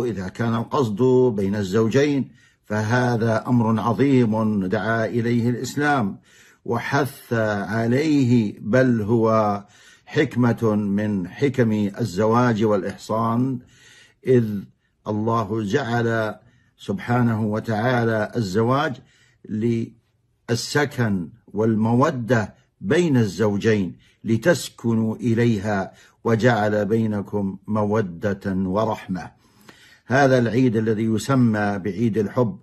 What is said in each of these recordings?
إذا كان القصد بين الزوجين فهذا أمر عظيم دعا إليه الإسلام وحث عليه، بل هو حكمة من حكم الزواج والإحصان، إذ الله جعل سبحانه وتعالى الزواج للسكن والمودة بين الزوجين لتسكنوا إليها وجعل بينكم مودة ورحمة. هذا العيد الذي يسمى بعيد الحب،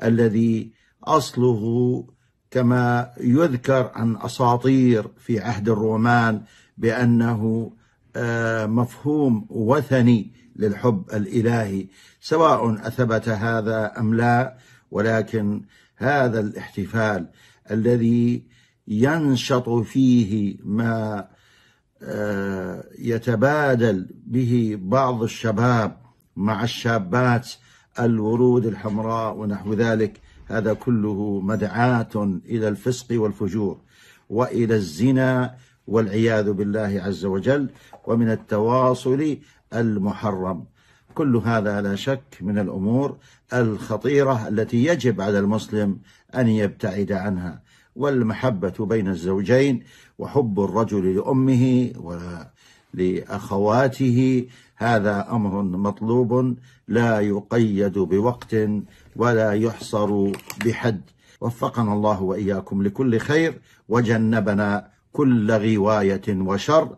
الذي أصله كما يذكر عن أساطير في عهد الرومان بأنه مفهوم وثني للحب الإلهي، سواء أثبت هذا أم لا، ولكن هذا الاحتفال الذي ينشط فيه ما يتبادل به بعض الشباب مع الشابات الورود الحمراء ونحو ذلك، هذا كله مدعاة إلى الفسق والفجور وإلى الزنا والعياذ بالله عز وجل، ومن التواصل المحرم. كل هذا لا شك من الأمور الخطيرة التي يجب على المسلم أن يبتعد عنها. والمحبة بين الزوجين وحب الرجل لأمه ولأخواته هذا أمر مطلوب لا يقيد بوقت ولا يحصر بحد. وفقنا الله وإياكم لكل خير وجنبنا كل غواية وشر.